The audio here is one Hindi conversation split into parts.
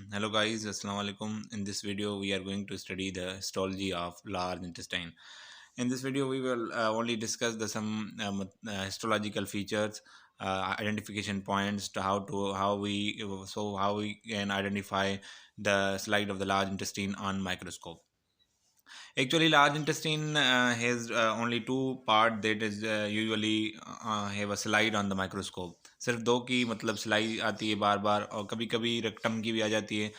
Hello guys, Assalamu alaikum. In this video, we are going to study the histology of large intestine. In this video, we will only discuss the some histological features, identification points to how we can identify the slide of the large intestine on microscope. Actually, large intestine has only two part that is usually have a slide on the microscope. सिर्फ दो की मतलब सिलाई आती है बार बार, और कभी कभी रेक्टम की भी आ जाती है।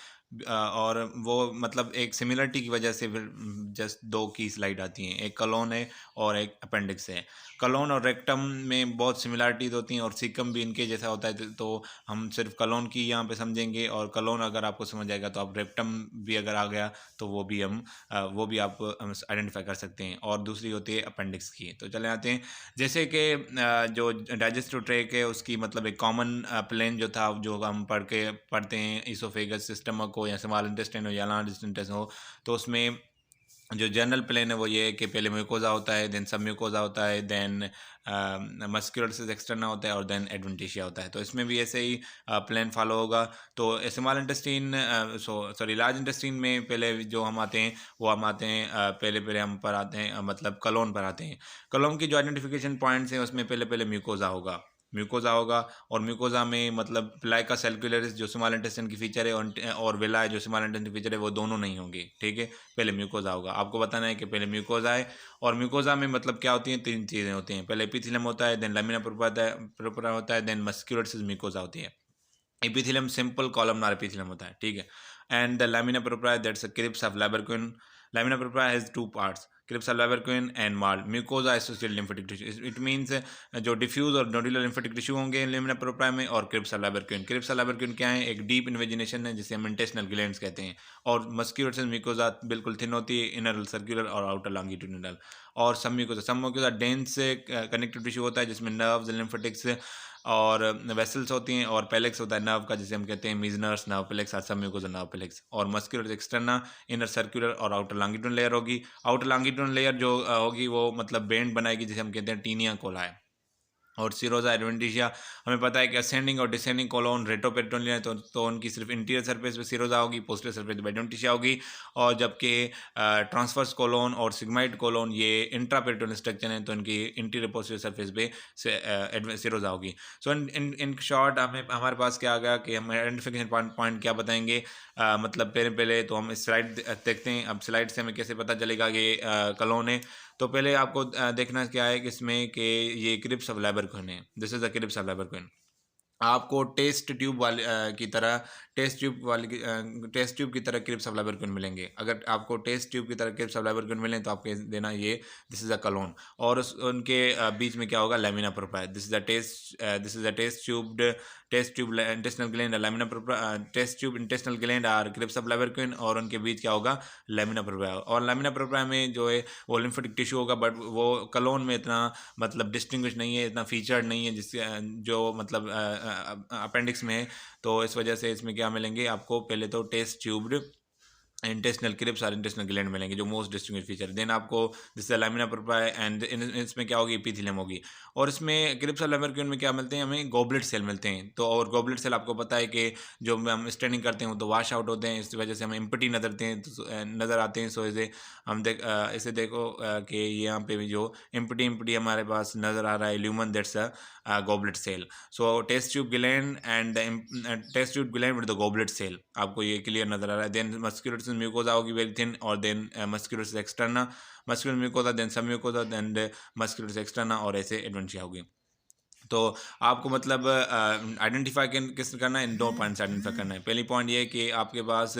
और वो मतलब एक सिमिलरिटी की वजह से फिर जस्ट दो की स्लाइड आती हैं, एक कलोन है और एक अपेंडिक्स है। कलोन और रेक्टम में बहुत सिमिलरिटीज होती हैं और सीकम भी इनके जैसा होता है, तो हम सिर्फ कलोन की यहाँ पे समझेंगे, और कलोन अगर आपको समझ आएगा तो आप रेक्टम भी अगर आ गया तो वो भी आप आइडेंटिफाई कर सकते हैं। और दूसरी होती है अपेंडिक्स की। तो चले आते हैं, जैसे कि जो डाइजेस्टिव ट्रैक है उसकी मतलब एक कॉमन प्लेन जो था, जो हम पढ़ते हैं इसोफेगस, स्टमक हो या स्मॉल इंटेस्टाइन हो या लार्ज इंटेस्टाइन हो, तो उसमें जो जनरल प्लेन है वो ये है कि पहले म्यूकोजा होता है, देन सब म्यूकोजा होता है, देन मस्कुलर सिस एक्सटर्ना होता है, और देन एडवेंटिशिया होता है। तो इसमें भी ऐसे ही प्लान फॉलो होगा। तो small intestine sorry large intestine में पहले जो हम आते हैं वो हम आते हैं पहले पहले हम पर आते हैं मतलब कलोन पर आते हैं। कलोन की जो आइडेंटिफिकेशन पॉइंट्स हैं उसमें पहले पहले म्यूकोजा होगा। और म्यूकोजा में मतलब प्लाइका सेल्कुलरिस जो स्मॉल इंटेस्टाइन की फीचर है, और विला जो स्मॉल इंटेस्टाइन की फीचर है, वो दोनों नहीं होंगे। ठीक है, पहले म्यूकोजा होगा। आपको बताना है कि पहले म्यूकोजा है, और म्यूकोजा में मतलब क्या होती हैं, तीन चीज़ें होती हैं। पहले एपिथेलियम होता है, देन लैमिना प्रोपरा होता है, देन मस्कुलर म्यूकोजा होती है। एपिथेलियम सिंपल कॉलमनार एपिथेलियम होता है, ठीक है। And the lamina propria that's a crypts of Lieberkuhn. Lamina propria has two parts, crypts of Lieberkuhn and MALT. Mucosa associated lymphatic tissue, it means जो डिफ्यूज और नोडुलर लिम्फेटिक टिश्यू होंगे लैमिना प्रोपरा में, और crypts of Lieberkuhn. Crypts of Lieberkuhn क्या है, एक डीप इन्वेजिनेशन है जिसे हम इंटेस्टिनल ग्लैंड्स कहते हैं। और मस्क्यूलर म्यूकोजा बिल्कुल थिन होती है, इनर सर्कुलर और आउटर लॉन्गिट्यूडिनल। और सब म्यूकोजा डेंस कनेक्टिव टिश्यू होता है जिसमें नर्व्स, लिम्फेटिक्स और वेसल्स होती हैं, और पेलेक्स होता है नर्व का, जिसे हम कहते हैं मीजनर्स नर्व पेलेक्स, सबम्यूकोसा नर्व पेलेक्स। और मस्कुलर एक्सटर्ना इनर सर्कुलर और आउटर लॉन्गिट्यूडनल लेयर होगी। आउटर लॉन्गिट्यूडनल लेयर जो होगी वो मतलब बैंड बनाएगी जिसे हम कहते हैं टीनिया कोलाई। और सिरोजा एडवेंटिशिया, हमें पता है कि असेंडिंग और डिसेंडिंग कोलोन रेट्रोपेरिटोनियल है, तो उनकी सिर्फ इंटीरियर सरफेस पे सिरोजा होगी, पोस्टीरियर सरफेस पे एडवेंटिशिया होगी। और जबकि ट्रांसफर्स कोलोन और सिग्माइड कोलोन ये इंट्रापेरिटोनियल स्ट्रक्चर है, तो इनकी इंटीरियर पोस्टीरियर सरफेस पे सिरोजा होगी। सो इन शॉर्ट हमारे पास क्या आ गया कि हम आइडेंटिफिकेशन पॉइंट क्या बताएंगे। मतलब पहले पहले तो हम स्लाइड देखते हैं। अब स्लाइड से हमें कैसे पता चलेगा कि कलोन है। तो पहले आपको देखना क्या है कि इसमें कि ये क्रिप्स ऑफ लैबरक्विन है, this is the crypts of Lieberkuhn. आपको टेस्ट ट्यूब वाली की तरह टेस्ट ट्यूब की तरह क्रिप्स ऑफ लैबरक्विन मिलेंगे। अगर आपको टेस्ट ट्यूब की तरह क्रिप्स ऑफ लैबरक्विन मिलें तो आपके देना ये दिस इज अ कलोन। और उनके बीच में क्या होगा, lamina propria. This is a test tube intestinal gland, lamina propria. Test tube intestinal gland और क्रिप्स ऑफ लैबरक्विन, और उनके बीच क्या होगा, लैमिना प्रोपरा। और लैमिना प्रोपरा में जो है वो लिम्फेटिक टिश्यू होगा, बट वो कलोन में इतना मतलब डिस्टिंग्विश नहीं है, इतना फीचर्ड नहीं है जिससे जो मतलब अपेंडिक्स में है। तो इस वजह से इसमें क्या मिलेंगे आपको, पहले तो टेस्ट ट्यूब्ड इंटेस्टिनल क्रिप्स और इंटेस्टिनल ग्लैंड मिलेंगे जो मोस्ट डिस्टिंग्विश फीचर। देन आपको जिससे लैमिना प्रोपरा एंड इसमें क्या होगी, एपिथेलियम होगी। और इसमें क्रिप्स और लैबरक्विन में क्या मिलते हैं, हमें गॉबलेट सेल मिलते हैं। तो और गॉबलेट सेल आपको पता है कि जो हम स्ट्रेनिंग करते हैं तो वाश आउट होते हैं, इस वजह से हमें इम्पटी नज़र आते हैं। सो इसे हम इसे देखो कि यहाँ पे भी जो इम्पटी हमारे पास नज़र आ रहा है, lumen that's a goblet cell. So test tube gland and test tube gland with the goblet cell, आपको ये क्लियर नजर आ रहा है। देन मस्कुलर म्यूकोजा होगी वेरी थिन, और then muscular externa, muscular mucosa, then submucosa, then muscular externa, और ऐसे एडवेंटिशिया होगी। तो आपको मतलब आइडेंटिफाई किस करना है, इन दो पॉइंट्स आइडेंटिफाई करना है। पहली पॉइंट ये है कि आपके पास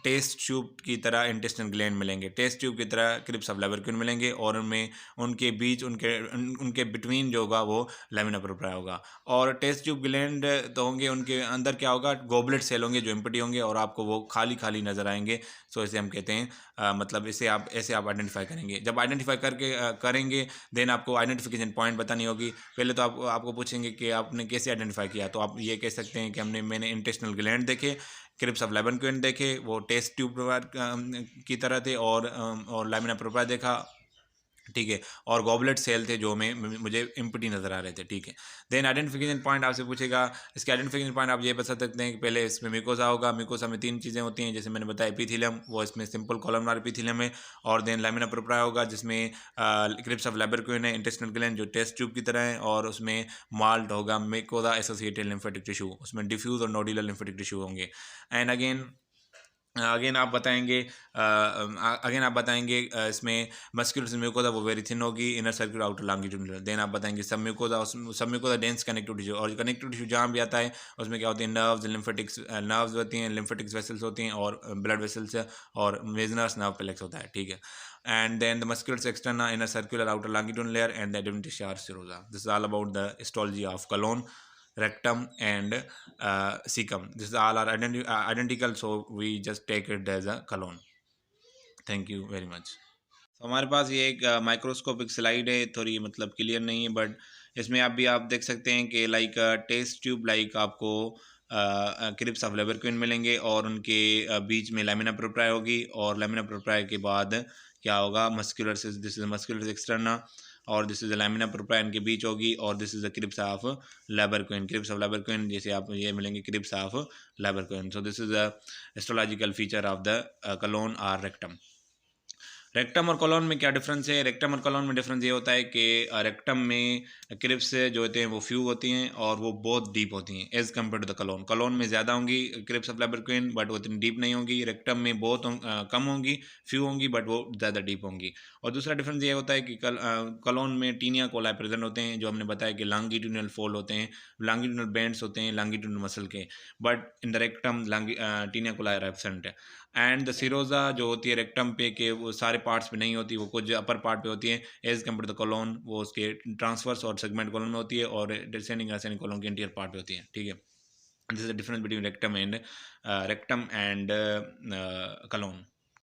टेस्ट ट्यूब की तरह इंटेस्टिनल ग्लैंड मिलेंगे, टेस्ट ट्यूब की तरह क्रिप्स ऑफ लैबरक्विन मिलेंगे, और उनमें उनके बीच उनके बिटवीन जो होगा वो लैमिना प्रोपरा होगा। और टेस्ट ट्यूब ग्लैंड तो होंगे, उनके अंदर क्या होगा, गोबलेट सेल होंगे जो एम्प्टी होंगे, और आपको वो खाली खाली नजर आएंगे। सो इसे हम कहते हैं मतलब इसे आप ऐसे आप आइडेंटिफाई करेंगे। जब आइडेंटिफाई करके करेंगे, देन आपको आइडेंटिफिकेशन पॉइंट बतानी होगी। पहले तो आपको पूछेंगे कि आपने कैसे आइडेंटिफाई किया, तो आप ये कह सकते हैं कि मैंने इंटेस्टिनल ग्लैंड देखे, क्रिप्स ऑफ लैबरक्विन देखे, वो टेस्ट ट्यूब की तरह थे, और लैमिना प्रोपरा देखा, ठीक है, और गॉबलेट सेल थे जो मुझे एम्प्टी नज़र आ रहे थे, ठीक है। देन आइडेंटिफिकेशन पॉइंट आपसे पूछेगा, इसके आइडेंटिफिकेशन पॉइंट आप ये बता सकते हैं कि पहले इसमें म्यूकोसा होगा, म्यूकोसा में 3 चीज़ें होती हैं, जैसे मैंने बताया एपिथेलियम, वो इसमें सिंपल कॉलमनार एपिथेलियम है, और देन लैमिना प्रोप्रिया होगा जिसमें क्रिप्स ऑफ लैबरक्विन है, इंटेस्टिनल ग्लैंड जो टेस्ट ट्यूब की तरह है, और उसमें माल्ट होगा, म्यूकोसा एसोसिएटेड लिम्फेटिक टिश्यू, उसमें डिफ्यूज और नोडुलर लिम्फेटिक टिश्यू होंगे। एंड अगेन आप बताएंगे इसमें मस्कुलर म्यूकोसा वो वेरी थिन होगी, inner circular outer longitudinal. Then आप बताएंगे submucosa dense connective tissue, और कनेक्टिव टिश्यू जहाँ भी आता है उसमें क्या होती है, नर्व्स होती हैं, लिम्फेटिक्स वेसल्स होती हैं, और ब्लड वेसल्स, और मेजनस नर्व प्लेक्स होता है, ठीक है। And then the muscular externa, inner circular outer longitudinal layer, and the adventitia serosa. This is all about the histology of colon, rectum, and cecum. This is all are identical, so we just take it as a colon. Thank you very much. तो हमारे पास ये एक माइक्रोस्कोपिक स्लाइड है, थोड़ी मतलब क्लियर नहीं है, बट इसमें आप देख सकते हैं कि लाइक टेस्ट ट्यूब लाइक आपको क्रिप्स ऑफ लेबरक्विन मिलेंगे, और उनके बीच में लैमिना प्रोप्रिया होगी, और लैमिना प्रोप्रिया के बाद क्या होगा, दिस इज मस्कुलर एक्सटर्ना, और दिस इज लैमिना प्रोप्रिया इनके बीच होगी, और this is the crypts of Lieberkuhn, जैसे आप ये मिलेंगे crypts of Lieberkuhn. So this is the histological feature of the colon और रेक्टम। रेक्टम और कॉलोन में क्या डिफरेंस है? रेक्टम और कॉलोन में डिफरेंस ये होता है कि रेक्टम में क्रिप्स जो होते हैं वो फ्यू होती हैं, और वो बहुत डीप होती हैं as compare to the colon. Colon में ज़्यादा होंगी क्रिप्स ऑफ लेबरक्विन, बट वो इतनी डीप नहीं होंगी। रेक्टम में बहुत कम होंगी, फ्यू होंगी, बट वो ज़्यादा डीप होंगी। और दूसरा डिफरेंस ये होता है कि कॉलोन में टीनिया कोलाई प्रेजेंट होते हैं, जो हमने बताया कि लॉन्गिट्यूडिनल फोल्ड होते हैं, लॉन्गिट्यूडिनल बैंड्स होते हैं लॉन्गिट्यूडिनल मसल के, but in the rectum taenia coli absent है। एंड द सिरोजा जो होती है रेक्टम पे के वो सारे पार्ट्स पे नहीं होती, वो कुछ अपर पार्ट पे होती है, as compare to the colon वो उसके ट्रांसवर्स और सेगमेंट कॉलोन में होती है, और डिसेंडिंग असेंडिंग कॉलोन के इंटीरियर पार्ट पे होती है, ठीक है। This is the difference between rectum and colon.